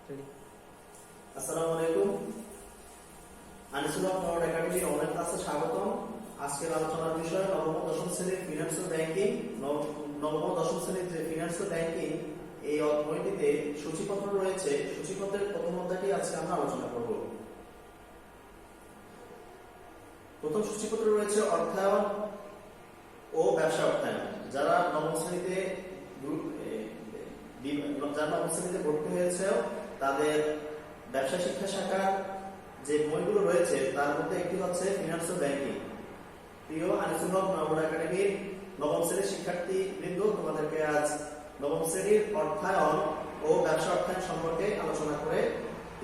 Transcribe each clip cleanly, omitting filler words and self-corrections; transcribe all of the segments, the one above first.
আসসালামু আলাইকুম। আনিসুল হক পাওয়ার একাডেমির অনলাইন ক্লাসে স্বাগতম। আজকের আলোচনার বিষয় নবম ও দশম শ্রেণীর ফিনান্সিয়াল ব্যাংকিং। নবম ও দশম শ্রেণীর যে ফিনান্সিয়াল ব্যাংকিং এই অধ্যায়টিতে সূচিপত্র রয়েছে, সূচিপত্রের প্রথম অধ্যায়টি আজকে আমরা আলোচনা করব। প্রথম সূচিপত্র রয়েছে অর্থায়ন ও ব্যবসা অর্থায়ন। যারা নবম শ্রেণীতে ভর্তি হয়েছে তাদের ব্যবসা শিক্ষা শাখার যে বইগুলো রয়েছে তার মধ্যে একটি হচ্ছে ফিনান্সিয়াল ব্যাংকিং। প্রিয় আনিসুল হক নবম একাডেমির নবম শ্রেণীর শিক্ষার্থী বৃন্দ, তোমাদেরকে আজ নবম শ্রেণীর অর্থায়ন ও ব্যবসা অর্থায়ন সম্পর্কে আলোচনা করে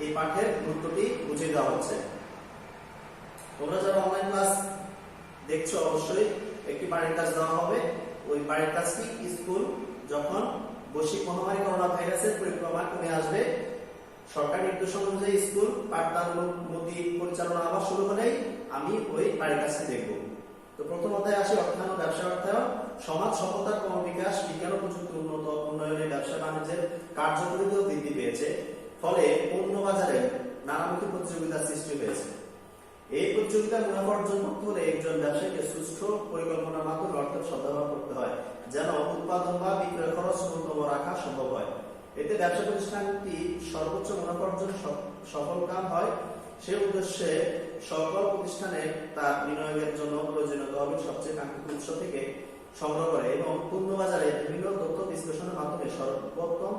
এই পাঠের গুরুত্বটি বুঝিয়ে দেওয়া হচ্ছে। তোমরা যারা অনলাইন ক্লাস দেখছো অবশ্যই একটি বাড়ির কাজ দেওয়া হবে। ওই বাড়ির কাজটি স্কুল যখন বৈশ্বিক মহামারী করোনা ভাইরাসের পরিক্রমা কমে আসবে, সরকার নির্দেশ অনুযায়ী স্কুল পাঠদানমুখী পরিচালনা আবার শুরু হলেই আমি ওই বাড়ির কাজটি দেখব। তো প্রথম অধ্যায়ে আসি অর্থায়ন ও ব্যবসা অর্থায়ন। সমাজ সভ্যতার ক্রমবিকাশ, বিজ্ঞান ও প্রযুক্তি উন্নয়নে ব্যবসা বাণিজ্যের কার্যকরিতাও বৃদ্ধি পেয়েছে, ফলে পণ্য বাজারে নানামুখী প্রতিযোগিতার সৃষ্টি হয়েছে। এই প্রতিযোগিতার মুনাফা অর্জন করতে হলে একজন ব্যবসায়ীকে সুষ্ঠু পরিকল্পনার মাধ্যমে অর্থের সদ্ব্যবহার করতে হয়, যেন উৎপাদন বা বিক্রয় খরচ ন্যূনতম রাখা সম্ভব হয়। এতে ব্যবসা প্রতিষ্ঠানটি সর্বোচ্চ মুনাফা অর্জন সফল কাম হয়। সে উদ্দেশ্যে সকল প্রতিষ্ঠানে তার বিনিয়োগের জন্য প্রয়োজনীয় তহবিল সবচেয়ে কাঙ্ক্ষিত উৎস থেকে সংগ্রহ করে এবং পণ্য বাজারে বিভিন্ন তথ্য বিশ্লেষণের মাধ্যমে সর্বোত্তম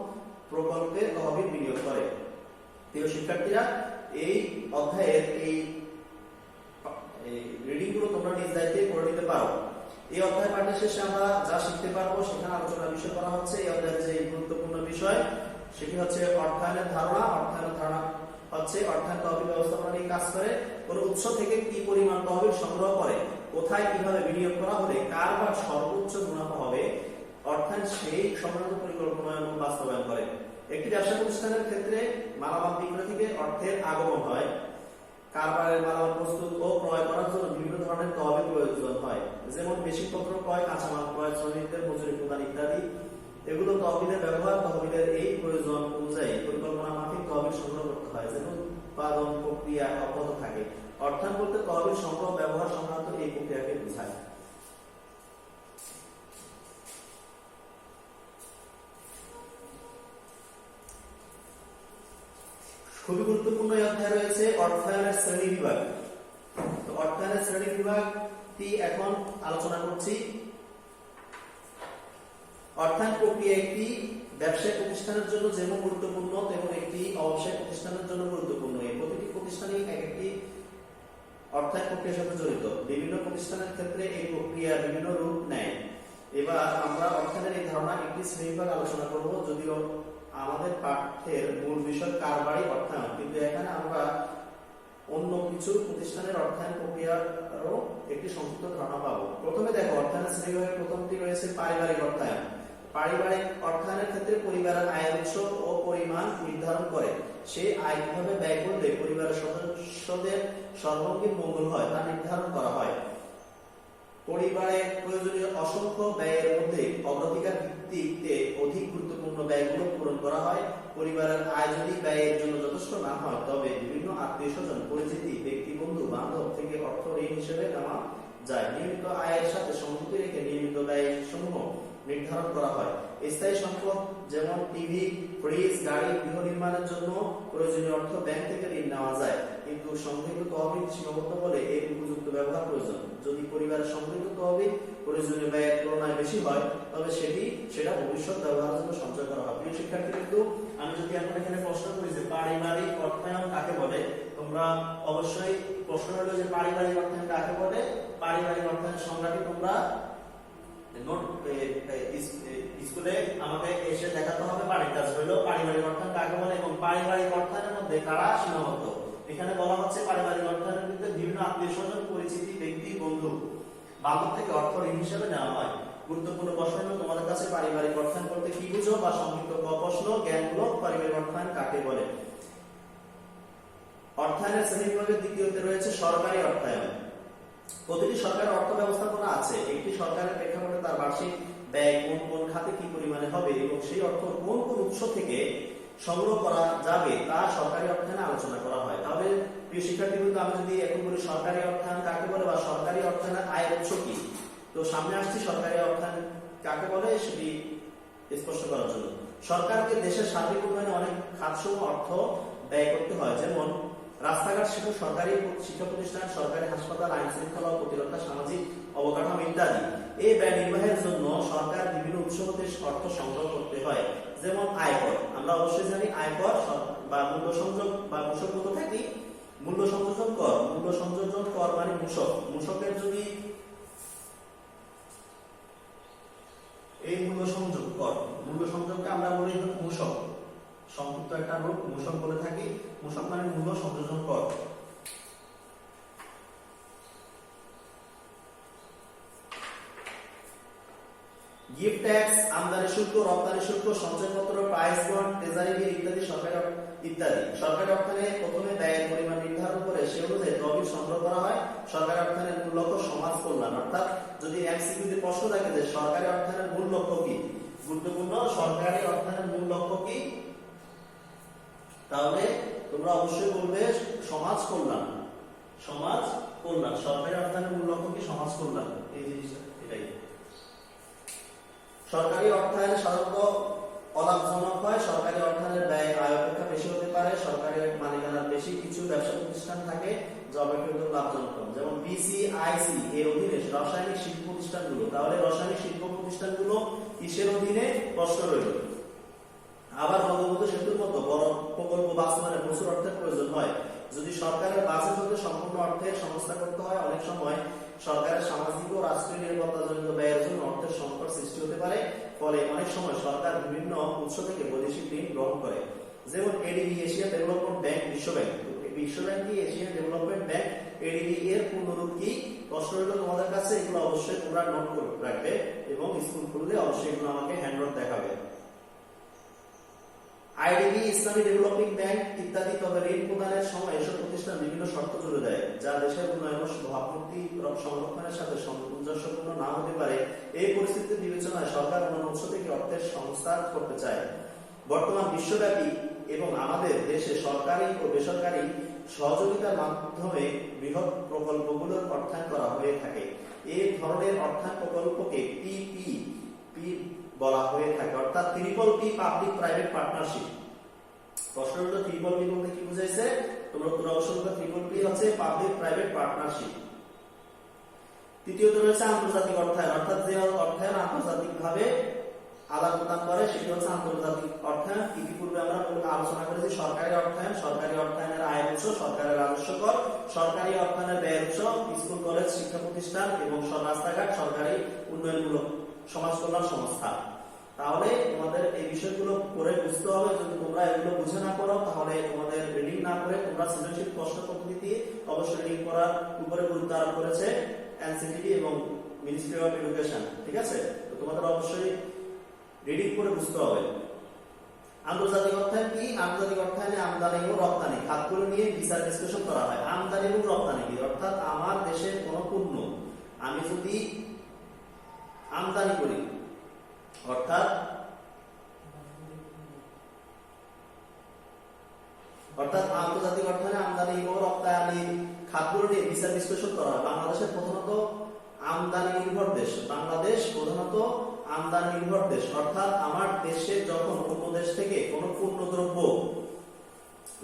প্রকল্পে তহবিল বিনিয়োগ করে। প্রিয় শিক্ষার্থীরা, এই অধ্যায়ের এই রিডিং গুলো তোমরা নিজ দায়িত্বে করে নিতে পারো। এই অধ্যায় পাঠের শেষে আমরা যা শিখতে পারবো সেখানে আলোচনার বিষয় করা হচ্ছে। এই অধ্যায়ের যে গুরুত্বপূর্ণ বিষয় সেটি হচ্ছে অর্থায়নের ধারণা। অর্থায়নের ধারণা হচ্ছে অর্থায়ন তহবিল ব্যবস্থাপনা নিয়ে কাজ করে। কোন উৎস থেকে কি পরিমাণ তহবিল সংগ্রহ করে, কোথায় কিভাবে বিনিয়োগ করা হলে কার বা সর্বোচ্চ মুনাফা হবে, অর্থায়ন সেই সংক্রান্ত পরিকল্পনা এবং বাস্তবায়ন করে। একটি ব্যবসা প্রতিষ্ঠানের ক্ষেত্রে মালামাল বিক্রয় থেকে অর্থের আগমন হয়। কারবারের মালামাল প্রস্তুত ও ক্রয় করার জন্য বিভিন্ন ধরনের তহবিল প্রয়োজন হয়, যেমন মেশিনপত্র ক্রয়, কাঁচামাল ক্রয়, শ্রমিকদের মজুরি প্রদান ইত্যাদি। এগুলো তহবিলের ব্যবহার, তহবিলের এই প্রয়োজন অনুযায়ী পরিকল্পনা মাফিক তহবিল সংগ্রহ করতে হয়, যেন উৎপাদন প্রক্রিয়া অব্যাহত থাকে। অর্থায়ন বলতে তহবিল সংগ্রহ ব্যবহার সংক্রান্ত এই প্রক্রিয়াকে বোঝায়। খুবই গুরুত্বপূর্ণ এই অধ্যায় রয়েছে অর্থায়নের শ্রেণী বিভাগ। তো অর্থায়নের শ্রেণী বিভাগটি এখন আলোচনা করছি। অর্থায়ন প্রক্রিয়া একটি ব্যবসায়িক প্রতিষ্ঠানের জন্য যেমন গুরুত্বপূর্ণ তেমন একটি অব্যবসায়িক প্রতিষ্ঠানের জন্য গুরুত্বপূর্ণ। এই প্রতিটি প্রতিষ্ঠানই এক একটি অর্থায়ন প্রক্রিয়ার সাথে জড়িত। বিভিন্ন প্রতিষ্ঠানের ক্ষেত্রে এই প্রক্রিয়া বিভিন্ন রূপ নেয়। এবার আমরা অর্থায়নের এই ধারণা একটি শ্রেণীবিভাগ আলোচনা করব। যদিও আমাদের পাঠ্যের মূল বিষয় কারবারি অর্থায়ন, কিন্তু এখানে আমরা অন্য কিছু প্রতিষ্ঠানের অর্থায়ন প্রক্রিয়ারও একটি সংক্ষিপ্ত ধারণা পাবো। প্রথমে দেখো, অর্থায়নের শ্রেণীবিভাগের প্রথমটি রয়েছে পারিবারিক অর্থায়ন। পারিবারিক অর্থায়নের ক্ষেত্রে পরিবারের আয়ের উৎস ও পরিমাণ নির্ধারণ করে। সেই আয় কিভাবে ব্যয় করলে পরিবারের সদস্যদের সর্বাঙ্গীন মঙ্গল হয় তা নির্ধারণ করা হয়। পরিবারের প্রয়োজনীয় অসংখ্য ব্যয়ের মধ্যে অগ্রাধিকার ভিত্তিতে অধিক গুরুত্বপূর্ণ ব্যয়গুলো পূরণ করা হয়। পরিবারের আয় যদি ব্যয়ের জন্য যথেষ্ট না হয়, তবে বিভিন্ন আত্মীয় স্বজন, পরিচিতি, ব্যক্তি, বন্ধু বান্ধব থেকে অর্থ ঋণ হিসেবে নেওয়া যায়। নিয়মিত আয়ের সাথে সংযুক্তি রেখে নিয়মিত ব্যয় সমূহ নির্ধারণ করা হয়। স্থায়ী সম্পদ যেমন টিভি, ফ্রিজ, গাড়ি, গৃহ নির্মাণের জন্য প্রয়োজনীয় অর্থ ব্যাংক থেকে ঋণ নেওয়া যায়, কিন্তু সংগৃহীত তহবিল সীমাবদ্ধ বলে এর উপযুক্ত ব্যবহার প্রয়োজন। যদি পরিবারের সংগৃহীত তহবিল প্রয়োজনীয় ব্যয়ের তুলনায় বেশি হয়, তবে সেটা ভবিষ্যৎ ব্যবহারের জন্য সঞ্চয় করা হয়। প্রিয় শিক্ষার্থী, কিন্তু আমি যদি এখন এখানে প্রশ্ন করি যে পারিবারিক অর্থায়ন কাকে বলে, তোমরা অবশ্যই প্রশ্ন হলো যে পারিবারিক অর্থায়ন কাকে বলে। পারিবারিক অর্থায়নের সংজ্ঞাটি তোমরা স্কুলে আমাকে এসে দেখাতে হবে। বাড়ির কাজ হলো পারিবারিক অর্থায়ন কাকে বলে এবং পারিবারিক অর্থায়নের মধ্যে কারা সীমাবদ্ধ। এখানে বলা হচ্ছে পারিবারিক অর্থায়নের মধ্যে বিভিন্ন আত্মীয় স্বজন, পরিচিতি, ব্যক্তি, বন্ধু বান্ধব থেকে অর্থ ঋণ হিসেবে নেওয়া হয়। গুরুত্বপূর্ণ প্রশ্ন হলো তোমাদের কাছে পারিবারিক অর্থায়ন বলতে কি বুঝো, বা সংক্ষিপ্ত প্রশ্ন জ্ঞানমূলক পারিবারিক অর্থায়ন কাকে বলে। অর্থায়নের শ্রেণীবিভাগের দ্বিতীয়তে রয়েছে সরকারি অর্থায়ন। প্রতিটি সরকারের অর্থ ব্যবস্থাপনা আছে। একটি সরকারের প্রেক্ষাপটে তার বার্ষিক ব্যয় কোন কোন খাতে কি পরিমাণে হবে এবং সেই অর্থ কোন কোন উৎস থেকে সংগ্রহ করা যাবে তা সরকারি অর্থায়নে আলোচনা করা হয়। তাহলে প্রিয় শিক্ষার্থীবৃন্দ, আমি যদি এখন বলি সরকারি অর্থায়ন কাকে বলে বা সরকারি অর্থায়নের আয়ের উৎস কি, তো সামনে আসছি সরকারি অর্থায়ন কাকে বলে সেটি স্পষ্ট করার জন্য। সরকারকে দেশের সার্বিক উন্নয়নে অনেক খাতসমূহ অর্থ ব্যয় করতে হয়, যেমন রাস্তাঘাট, সেতু, সরকারি শিক্ষা প্রতিষ্ঠান, সরকারি হাসপাতাল, আইন শৃঙ্খলা ও প্রতিরক্ষা, সামাজিক অবকাঠামো ইত্যাদি। এই ব্যয় নির্বাহের জন্য সরকার বিভিন্ন উৎস হতে অর্থ সংগ্রহ করতে হয়, যেমন আয়কর। আমরা অবশ্যই জানি আয়কর বা মূল্য সংযোগ বা মূসক বলতে থাকি মূল্য সংযোজন কর। মূল্য সংযোজন কর মানে মূসক। মূসকের যদি এই মূল্য সংযোগ কর, মূল্য সংযোগকে আমরা বলি মূসক, সংক্ষিপ্ত একটা রূপ মূসক বলে থাকি। মূসক মানে মূল্য সংযোজন কর। গিফট ট্যাক্স, আমদানি শুল্ক, রপ্তানি শুল্ক, সঞ্চয়পত্র, প্রাইস বন্ড, ট্রেজারি বিল ইত্যাদি সরকারি অর্থায়নে প্রথমে ব্যয়ের পরিমাণ নির্ধারণ করে সে অনুযায়ী তহবিল সংগ্রহ করা হয়। সরকারি অর্থায়নের মূল লক্ষ্য সমাজ কল্যাণ। অর্থাৎ যদি এমসিকিউতে প্রশ্ন থাকে যে সরকারি অর্থায়নের মূল লক্ষ্য কি, গুরুত্বপূর্ণ, সরকারি অর্থায়নের মূল লক্ষ্য কি, তাহলে তোমরা অবশ্যই বলবে সমাজ কল্যাণ। সমাজ কল্যাণ, সরকারি অর্থায়নের মূল লক্ষ্য কি, সমাজ কল্যাণ। এই জিনিসটা এটাই। সরকারি অর্থায়ন সাধারণত অলাভজনক হয়। সরকারি অর্থায়নের ব্যয় আয় অপেক্ষা বেশি হতে পারে। সরকারি মালিকানার বেশি কিছু ব্যবসা প্রতিষ্ঠান থাকে যা অপেক্ষাকৃত লাভজনক, যেমন বিসিআইসি এর অধীনে রাসায়নিক শিল্প প্রতিষ্ঠানগুলো। তাহলে রাসায়নিক শিল্প প্রতিষ্ঠানগুলো কিসের অধীনে, প্রশ্ন রইল। আবার বঙ্গবন্ধু সেতুর মতো বড় প্রকল্প বাস্তবায়নে প্রচুর অর্থের প্রয়োজন হয়। যদি সরকারের বাজেট হতে সম্পূর্ণ অর্থের সংস্থা করতে হয়, অনেক সময় সরকারের সামাজিক ও রাষ্ট্রীয় নিরাপত্তাজনিত ব্যয়ের জন্য অর্থের সংকট সৃষ্টি হতে পারে। ফলে অনেক সময় সরকার বিভিন্ন উৎস থেকে বৈদেশিক ঋণ গ্রহণ করে, যেমন এডিবি, এশিয়ান ডেভেলপমেন্ট ব্যাংক, বিশ্বব্যাংক। বিশ্বব্যাংক কি, এশিয়ান ডেভেলপমেন্ট ব্যাংক, এডিবি এর পূর্ণরূপ কি? প্রশ্ন হলো তোমাদের কাছে, এগুলো অবশ্যই তোমরা নোট করে রাখবে এবং স্কুল খুললে অবশ্যই এগুলো আমাকে হ্যান্ডআউট দেখাবে। আইডিবি, ইসলামী ডেভেলপিং ব্যাংক ইত্যাদি। তবে ঋণ প্রদানের সময় এসব প্রতিষ্ঠান বিভিন্ন শর্ত জুড়ে দেয়, যা দেশের উন্নয়ন ও ভাবমূর্তি সংরক্ষণের সাথে সামঞ্জস্যপূর্ণ না হতে পারে। এই পরিস্থিতি বিবেচনায় সরকার অন্য উৎস থেকে অর্থের সংস্থান করতে চায়। বর্তমান বিশ্বব্যাপী এবং আমাদের দেশে সরকারি ও বেসরকারি সহযোগিতার মাধ্যমে বৃহৎ প্রকল্পগুলোর অর্থায়ন করা হয়ে থাকে। এই ধরনের অর্থায়ন প্রকল্পকে পিপিপি বলা হয়ে থাকে, অর্থাৎ triple P, public private partnership. প্রশ্ন হলো ট্রিপল পি বলতে কি বুঝাইছে, তোমরা উত্তর অবশ্যই বলবে ট্রিপল পি হচ্ছে পাবলিক প্রাইভেট পার্টনারশিপ। তৃতীয়ত রয়েছে আন্তর্জাতিক অর্থায়ন, অর্থাৎ যে অর্থায়ন আন্তর্জাতিকভাবে আদান প্রদান করে সেটি হচ্ছে আন্তর্জাতিক অর্থায়ন। ইতিপূর্বে আমরা আলোচনা করেছি সরকারি অর্থায়ন। সরকারি অর্থায়নের আয়ের উৎস সরকারের রাজস্ব কর, সরকারি অর্থায়নের ব্যয়ের উৎস স্কুল, কলেজ, শিক্ষা প্রতিষ্ঠান এবং রাস্তাঘাট, সরকারি উন্নয়নমূলক সমাজ কল্যাণ সংস্থা। তাহলে তোমাদের এই বিষয়গুলো পড়ে বুঝতে হবে। যদি তোমরা এগুলো বুঝে না করো, তাহলে তোমাদের রিডিং না করে তোমরা সৃজনশীল প্রশ্ন পদ্ধতি অবশ্যই রিডিং করার উপরে গুরুত্ব আরোপ করেছে এনসিটিভি এবং মিনিস্ট্রি অফ এডুকেশন। ঠিক আছে, তো তোমাদের অবশ্যই রিডিং করে বুঝতে হবে। আন্তর্জাতিক অর্থায়ন কি? আন্তর্জাতিক অর্থায়নে আমদানি ও রপ্তানি খাতগুলো নিয়ে বিচার বিশ্লেষণ করা হয়। আমদানি এবং রপ্তানি কি? অর্থাৎ আমার দেশের কোন পণ্য আমি যদি আমদানি করি, অর্থাৎ আন্তর্জাতিক অর্থায়নে আমদানি ও রপ্তানি খাতগুলো নিয়ে বিচার বিশ্লেষণ করা হয়। বাংলাদেশের প্রধানত আমদানি নির্ভর দেশ। বাংলাদেশ প্রধানত আমদানি নির্ভর দেশ, অর্থাৎ আমার দেশে যখন অন্য দেশ থেকে কোনো পণ্য দ্রব্য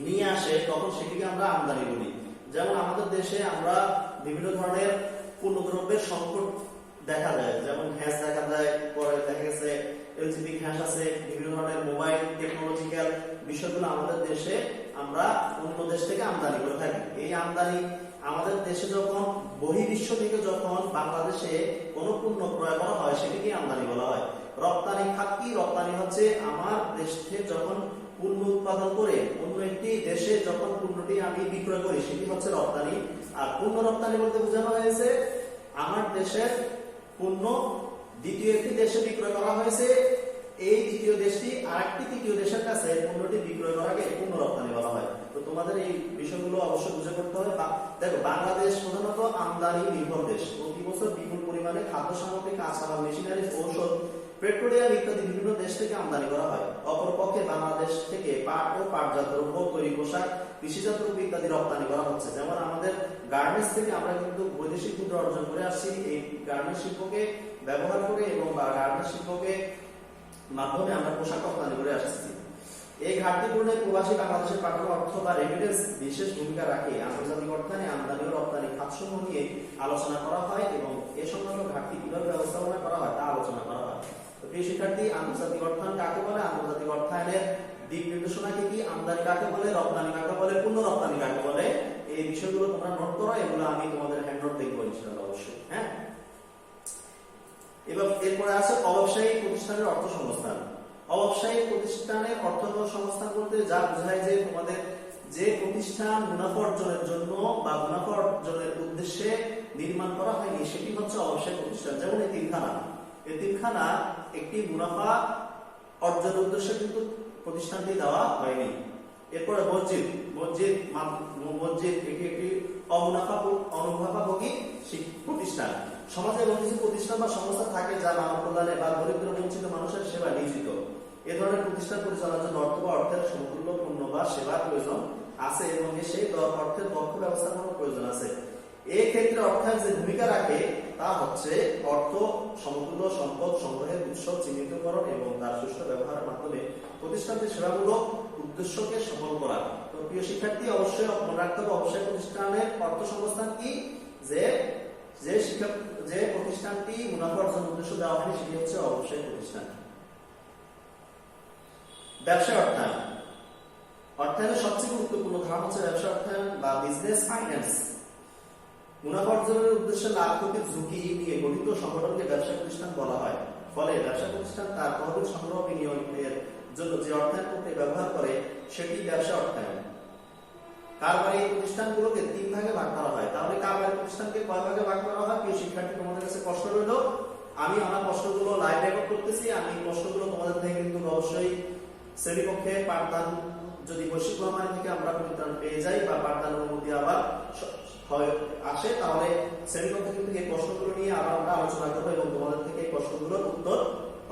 নিয়ে আসে তখন সেটিকে আমরা আমদানি বলি। যেমন আমাদের দেশে আমরা বিভিন্ন ধরনের পণ্য দ্রব্যের সংকট দেখা যায়, যেমন ঘ্যাস দেখা যায়, পরে দেখা গেছে এলজিবি ঘ্যাস আছে, বিভিন্ন ধরনের মোবাইল টেকনোলজিক্যাল বিষয়গুলো আমাদের দেশে আমরা অন্য দেশ থেকে আমদানি করে থাকি। এই আমদানি আমাদের দেশে যখন বহির্বিশ্ব থেকে যখন বাংলাদেশে কোনো পণ্য ক্রয় করা হয় সেটিকে আমদানি বলা হয়। রপ্তানি খাত কি? রপ্তানি হচ্ছে আমার দেশ থেকে যখন পণ্য উৎপাদন করে অন্য একটি দেশে যখন পণ্যটি আমি বিক্রয় করি সেটি হচ্ছে রপ্তানি। আর পণ্য রপ্তানি বলতে বোঝানো হয়েছে আমার দেশের পণ্য দ্বিতীয় একটি দেশে বিক্রয় করা হয়েছে, এই দ্বিতীয় দেশটি আরেকটি তৃতীয় দেশের কাছে পণ্যটি বিক্রয় করাকে পণ্য রপ্তানি বলা হয়। তো তোমাদের এই বিষয়গুলো অবশ্যই বুঝে করতে হবে। দেখো, বাংলাদেশ প্রধানত আমদানি নির্ভর দেশ। প্রতি বছর বিপুল পরিমাণে খাদ্য সামগ্রী, কাঁচামাল, মেশিনারি, ঔষধ পেট্রোলিয়াম ইত্যাদি বিভিন্ন দেশ থেকে আমদানি করা হয়। অপরপক্ষে বাংলাদেশ থেকে পাট ও পাটজাত দ্রব্য, তৈরি পোশাক, কৃষিজাত দ্রব্য ইত্যাদি রপ্তানি করা হচ্ছে। যেমন আমাদের গার্মেন্টস থেকে আমরা কিন্তু বৈদেশিক মুদ্রা অর্জন করে আসছি এই গার্মেন্টস শিল্পকে ব্যবহার করে, এবং গার্মেন্টস শিল্পকে মাধ্যমে আমরা পোশাক রপ্তানি করে আসছি। এই ঘাটতি পূরণে প্রবাসী বাংলাদেশের পাঠানো অর্থ বা রেমিটেন্স বিশেষ ভূমিকা রাখে। আন্তর্জাতিক অর্থায়নে আমদানি ও রপ্তানি খাতসমূহ নিয়ে আলোচনা করা হয় এবং এ সংক্রান্ত ঘাটতি কিভাবে ব্যবস্থাপনা করা হয় তা আলোচনা করা হয়। তো প্রিয় শিক্ষার্থী, আন্তর্জাতিক অর্থায়ন কাকে বলে, আন্তর্জাতিক অর্থায়নের দিক নির্দেশনা কি কি, আমদানি কাকে বলে, রপ্তানি কাকে বলে, পূর্ণ রপ্তানি কাকে বলে, এই বিষয়গুলো তোমরা নোট করো। এগুলো আমি তোমাদের হ্যান্ড নোট দেখবো ইনশাআল্লাহ অবশ্যই। হ্যাঁ, এবং এরপরে আছে অব্যবসায়িক প্রতিষ্ঠানের অর্থ সংস্থান। অব্যবসায়িক প্রতিষ্ঠানের অর্থ সংস্থান বলতে যা বোঝায় যে তোমাদের যে প্রতিষ্ঠান মুনাফা অর্জনের জন্য বা মুনাফা অর্জনের উদ্দেশ্যে নির্মাণ করা হয়নি সেটি হচ্ছে অব্যবসায়িক প্রতিষ্ঠান। যেমন এতিমখানা, এতিমখানা একটি মুনাফা অর্জনের উদ্দেশ্যে কিন্তু প্রতিষ্ঠানটি দেওয়া হয়নি। এরপরে মসজিদ, মসজিদ এটি একটি অমুনাফাভোগী প্রতিষ্ঠান। সমাজে এমন কিছু প্রতিষ্ঠান বা সংস্থা থাকে যা মানব কল্যাণে বা দরিদ্র বঞ্চিত মানুষের সেবা নিয়োজিত। এ ধরনের প্রতিষ্ঠান পরিচালনার জন্য অর্থ বা অর্থের সমতুল্য পণ্য বা সেবার প্রয়োজন আছে এবং সেই অর্থের দক্ষ ব্যবস্থাপনার প্রয়োজন আছে। এই ক্ষেত্রে অর্থায়ন যে ভূমিকা রাখে তা হচ্ছে অর্থ সমতুল্য সম্পদ সংগ্রহের উৎস চিহ্নিতকরণ এবং তার সুষ্ঠু ব্যবহারের মাধ্যমে প্রতিষ্ঠানটির সেবামূলক উদ্দেশ্যকে সফল করা। তো প্রিয় শিক্ষার্থী, অবশ্যই মনে রাখতে হবে অবশ্যই প্রতিষ্ঠানের অর্থ সংস্থান কি, যে প্রতিষ্ঠানটি মুনাফা অর্জন উদ্দেশ্য দেওয়া হয়নি সেটি হচ্ছে অবশ্যই প্রতিষ্ঠান। ব্যবসা অর্থায়ন, অর্থায়নের সবচেয়ে গুরুত্বপূর্ণ ধারণা হচ্ছে ব্যবসা অর্থায়ন বা বিজনেস ফাইন্যান্স। মুনাফা অর্জনের উদ্দেশ্যে লাভ ক্ষতির ঝুঁকি নিয়ে গঠিত সংগঠনকে ব্যবসা প্রতিষ্ঠান বলা হয়। ফলে ব্যবসা প্রতিষ্ঠান তার তহবিল সংগ্রহ বিনিয়োগের জন্য যে অর্থায়ন প্রক্রিয়া ব্যবহার করে সেটি ব্যবসা অর্থায়ন। কারবারি প্রতিষ্ঠানগুলোকে 3 ভাগে ভাগ করা হয়। তাহলে কারবারি প্রতিষ্ঠানকে কয় ভাগে ভাগ করা হয়? প্রিয় শিক্ষার্থী, তোমাদের কাছে প্রশ্ন রইল, আমি আমার প্রশ্নগুলো লাইভ রেকর্ড করতেছি। আমি প্রশ্নগুলো তোমাদের থেকে কিন্তু অবশ্যই শ্রেণীকক্ষে পাঠদান যদি বৈশ্বিক মহামারী থেকে আমরা পরিত্রাণ পেয়ে যাই বা পাঠদান অনুমতি আবার আসে, তাহলে শ্রেণীকক্ষে কিন্তু এই প্রশ্নগুলো নিয়ে আবার আমরা আলোচনা করবো এবং তোমাদের থেকে এই প্রশ্নগুলোর উত্তর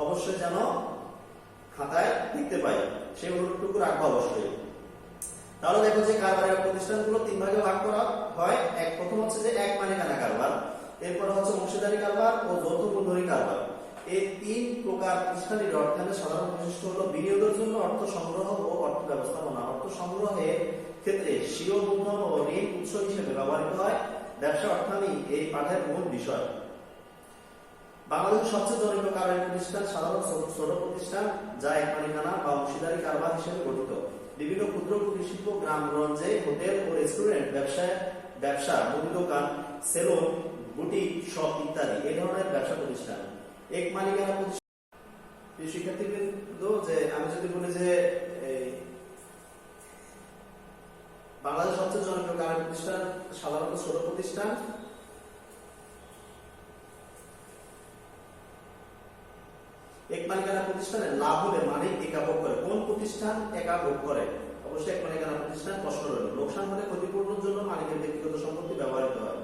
অবশ্যই যেন খাতায় লিখতে পাই সেই অনুরোধটুকু রাখবো অবশ্যই। তাহলে দেখো যে কারবারি প্রতিষ্ঠানগুলো 3 ভাগে ভাগ করা হয়। প্রথম হচ্ছে যে এক মালিকানা কারবার, এরপর হচ্ছে অংশীদারি কারবার ও যৌথ মূলধনী কারবার। এই 3 প্রকার প্রতিষ্ঠানের অর্থায়নের সাধারণ বৈশিষ্ট্য হলো বিনিয়োগের জন্য অর্থ সংগ্রহ ও অর্থ ব্যবস্থাপনা। অর্থ সংগ্রহের ক্ষেত্রে স্বীয় মূলধন ও ঋণ উৎস হিসেবে ব্যবহৃত হয়। ব্যবসা অর্থায়নই এই পাঠের মূল বিষয়। বাংলাদেশের সবচেয়ে জনপ্রিয় কারবারি প্রতিষ্ঠান সাধারণ ছোট প্রতিষ্ঠান যা এক মালিকানা বা অংশীদারি কারবার হিসেবে গঠিত। বিভিন্ন ক্ষুদ্র কুটির শিল্প, গ্রামগঞ্জে হোটেল ও রেস্টুরেন্ট ব্যবসা, মুদি দোকান, সেলুন, বুটিক শপ ইত্যাদি এই ধরনের ব্যবসা প্রতিষ্ঠান। এক মালিকানা প্রতিষ্ঠান, শিক্ষার্থীবৃন্দ, যে আমি যদি বলি যে বাংলাদেশ সবচেয়ে জনপ্রিয় কারবারি প্রতিষ্ঠান সাধারণত ছোট প্রতিষ্ঠান। এক মালিকানা প্রতিষ্ঠানে লাভ হলে মালিক একা ভোগ করে। কোন প্রতিষ্ঠান একা ভোগ করে? অবশ্যই এক মালিকানা প্রতিষ্ঠান। প্রশ্ন রইল, লোকসান হলে ক্ষতিপূরণের জন্য মালিকের ব্যক্তিগত সম্পত্তি ব্যবহৃত হয়।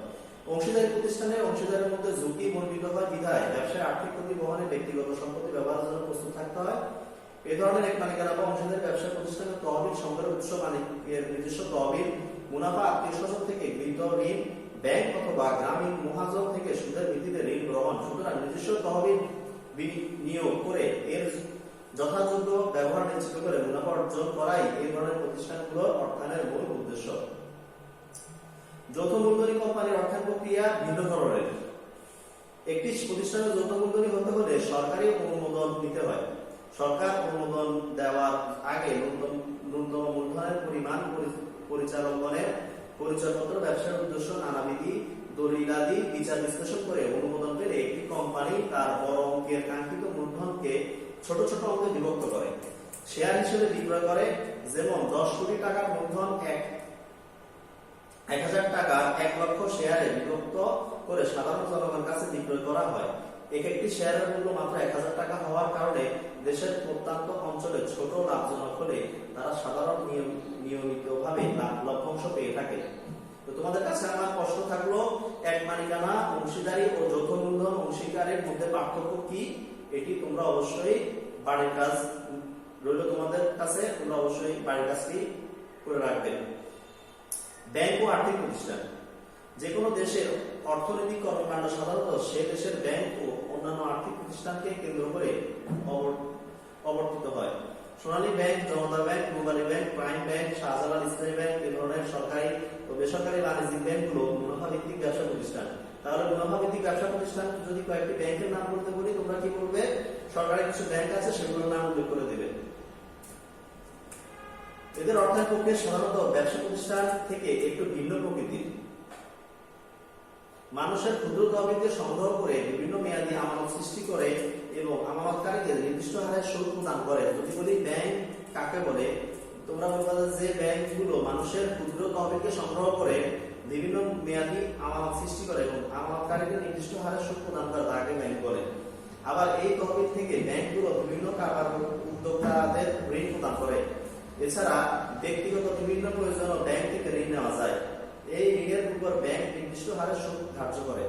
অংশীদারি প্রতিষ্ঠানে অংশীদারের মধ্যে ঝুঁকি বর্ণিত হয় বিধায় ব্যবসায় আর্থিক ক্ষতি বহনে ব্যক্তিগত সম্পত্তি ব্যবহারের জন্য প্রস্তুত থাকতে হয়। এই ধরনের এক মালিকানা বা অংশীদারি ব্যবসা প্রতিষ্ঠানের তহবিল সংগ্রহের উৎস মালিকের নিজস্ব তহবিল, মুনাফা, আত্মীয়স্বজন থেকে গৃহীত ঋণ, ব্যাংক অথবা গ্রামীণ মহাজন থেকে সুদের ভিত্তিতে ঋণ গ্রহণ। সুতরাং নিজস্ব তহবিল বিনিয়োগ করে এর যথাযোগ্য ব্যবহার নিশ্চিত করে মুনাফা অর্জন করাই এই ধরনের প্রতিষ্ঠানগুলোর অর্থায়নের মূল উদ্দেশ্য। যৌথ মূলধনী কোম্পানির অর্থায়ন প্রক্রিয়া ভিন্ন ধরনের। একটি প্রতিষ্ঠানের যৌথ মূলধনী হতে হলে সরকারি অনুমোদন নিতে হয়। সরকার অনুমোদন দেওয়ার আগে ন্যূনতম মূলধনের পরিমাণ, পরিচালকগণের পরিচয়পত্র, ব্যবসার উদ্দেশ্য, নানাবিধি দলিলাদি বিচার বিশ্লেষণ করে অনুমোদন পেলে একটি কোম্পানি তার বড় অঙ্কের কাঙ্ক্ষিত মূলধনকে ছোট ছোট অঙ্কে বিভক্ত করে শেয়ার হিসেবে বিক্রয় করে। যেমন 10 কোটি টাকার মূলধন 1000 টাকার 1 লক্ষ শেয়ারে বিভক্ত করে সাধারণ জনগণের কাছে বিক্রয় করা হয়। একটি শেয়ারের মূল্য মাত্র 1000 টাকা হওয়ার কারণে দেশের প্রত্যন্ত অঞ্চলে ছোট লাভজনক হলে তারা সাধারণ নিয়মিতভাবে লভ্যাংশ পেয়ে থাকে। তো তোমাদের কাছে আমার প্রশ্ন থাকলো, এক মালিকানা, অংশীদারি ও যৌথ মূলধন অংশীদারের মধ্যে পার্থক্য কি? এটি তোমরা অবশ্যই বাড়ির কাজ রইল তোমাদের কাছে, তোমরা অবশ্যই বাড়ির কাজটি করে রাখবে। ব্যাংক ও আর্থিক প্রতিষ্ঠান। যে কোনো দেশের অর্থনৈতিক কর্মকাণ্ড সাধারণত সে দেশের ব্যাংক ও অন্যান্য আর্থিক প্রতিষ্ঠানকে কেন্দ্র করে অবর্তিত হয়। Sonali Bank, Janata Bank, Pubali Bank, Prime Bank, Shahjalal Islami Bank এ ধরনের সরকারি ও বেসরকারি বাণিজ্যিক ব্যাংকগুলো মুনাফা ভিত্তিক ব্যবসা প্রতিষ্ঠান। তাহলে মুনাফা ভিত্তিক ব্যবসা প্রতিষ্ঠান যদি কয়েকটি ব্যাংকের নাম বলতে বলি, তোমরা কি করবে? সরকারি কিছু ব্যাংক আছে সেগুলোর নাম উল্লেখ করে দেবে। এদের অর্থায়ন প্রক্রিয়া সাধারণত ব্যবসা প্রতিষ্ঠান থেকে একটু ভিন্ন প্রকৃতির। মানুষের ক্ষুদ্র তহবিলকে সংগ্রহ করে বিভিন্ন মেয়াদী আমানত সৃষ্টি করে এবং আমানতকারীদের নির্দিষ্ট হারে সুদ প্রদান করে। যদি বলি ব্যাংক কাকে বলে, তোমরা বলবে যে ব্যাংকগুলো মানুষের ক্ষুদ্র তহবিলকে সংগ্রহ করে বিভিন্ন মেয়াদী আমানত সৃষ্টি করে এবং আমানতকারীদের নির্দিষ্ট হারে সুদ প্রদান করে তাকে ব্যাংক বলে। আবার এই তহবিল থেকে ব্যাংকগুলো বিভিন্ন কারবার উদ্যোক্তাদের ঋণ প্রদান করে। এছাড়া ব্যক্তিগত বিভিন্ন প্রয়োজনে ব্যাংক থেকে ঋণ নেওয়া যায়। এই ঋণের উপর ব্যাংক নির্দিষ্ট হারে সুদ ধার্য করে,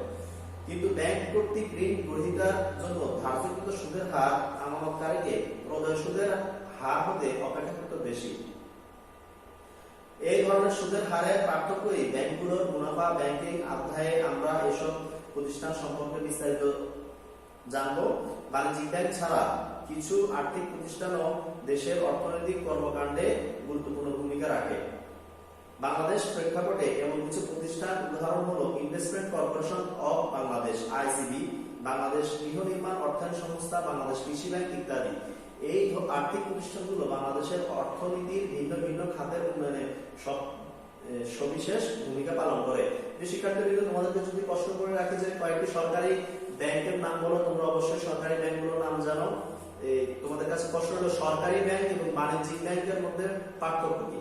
কিন্তু ব্যাংক কর্তৃক ঋণ গ্রহীতার জন্য ধার্যকৃত সুদের হার আমানতকারীকে প্রদেয় সুদের হার হতে অপেক্ষাকৃত বেশি। এই ধরনের সুদের হারের পার্থক্যই ব্যাংকগুলোর মুনাফা। ব্যাংকিং অধ্যায়ে আমরা এসব প্রতিষ্ঠান সম্পর্কে বিস্তারিত জানবো। বাণিজ্যিক ব্যাংক ছাড়া কিছু আর্থিক প্রতিষ্ঠানও দেশের অর্থনৈতিক কর্মকাণ্ডে গুরুত্বপূর্ণ ভূমিকা রাখে। বাংলাদেশ প্রেক্ষাপটে এমন কিছু প্রতিষ্ঠান উদাহরণ হলো investment corporation of Bangladesh ICB, Bangladesh গৃহ নির্মাণ অর্থায়ন সংস্থা, বাংলাদেশ কৃষি ব্যাংক ইত্যাদি। এই আর্থিক প্রতিষ্ঠানগুলো বাংলাদেশের অর্থনীতির ভিন্ন ভিন্ন খাতের উন্নয়নে সবিশেষ ভূমিকা পালন করে। শিক্ষার্থীবৃন্দ, তোমাদেরকে যদি প্রশ্ন করে রাখি যে কয়েকটি সরকারি ব্যাংকের নাম বলো, তোমরা অবশ্যই সরকারি ব্যাংকগুলোর নাম জানো। তোমাদের কাছে প্রশ্ন হলো সরকারি ব্যাংক এবং বাণিজ্যিক ব্যাংকের মধ্যে পার্থক্য কি?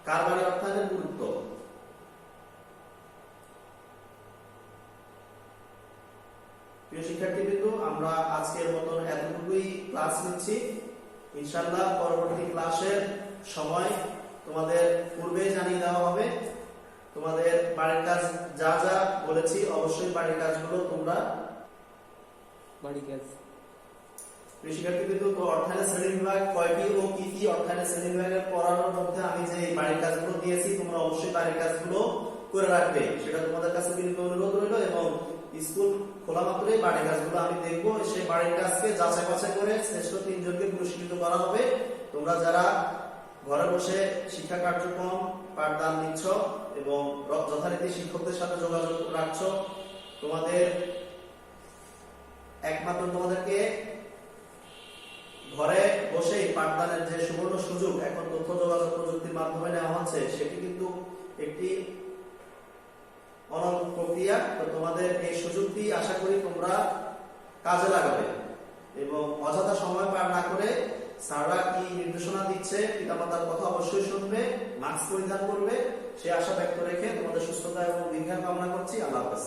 কারবারি অর্থায়নের গুরুত্ব। প্রিয় শিক্ষার্থীবৃন্দ, আমরা আজকের মতন এতটুকুই ক্লাস নিচ্ছি। ইনশাআল্লাহ পরবর্তী ক্লাসের সময় তোমাদের পূর্বেই জানিয়ে দেওয়া হবে। তোমাদের বাড়ির কাজ যা যা বলেছি অবশ্যই বাড়ির কাজগুলো তোমরা শিক্ষার্থীবৃন্দ, তো অর্থায়নের শ্রেণী বিভাগ কয়টি ও কি কি অর্থায়নের শ্রেণী বিভাগের পড়ানোর মধ্যে আমি যে বাড়ির কাজগুলো দিয়েছি তোমরা অবশ্যই বাড়ির কাজগুলো করে রাখবে, সেটা তোমাদের কাছে বিনীত অনুরোধ রইল। এবং স্কুল খোলা মাত্রই বাড়ির কাজগুলো আমি দেখবো, সেই বাড়ির কাজকে যাচাই বাছাই করে শ্রেষ্ঠ 3 জনকে পুরস্কৃত করা হবে। তোমরা যারা ঘরে বসে শিক্ষা কার্যক্রম পাঠদান নিচ্ছ এবং যথারীতি শিক্ষকদের সাথে যোগাযোগ রাখছো, তোমাদের একমাত্র তোমাদেরকে ঘরে বসে পাঠদানের যে সুবর্ণ সুযোগ এখন তথ্য যোগাযোগ প্রযুক্তির মাধ্যমে নেওয়া হচ্ছে, সেটি কিন্তু একটি অনন্য প্রক্রিয়া। তো তোমাদের এই সুযোগটি আশা করি তোমরা কাজে লাগাবে এবং অযথা সময় পার না করে স্যাররা কি নির্দেশনা দিচ্ছে পিতামাতার কথা অবশ্যই শুনবে, মাস্ক পরিধান করবে, সে আশা ব্যক্ত রেখে তোমাদের সুস্থতা এবং দীর্ঘায়ু কামনা করছি। আল্লাহ হাফেজ।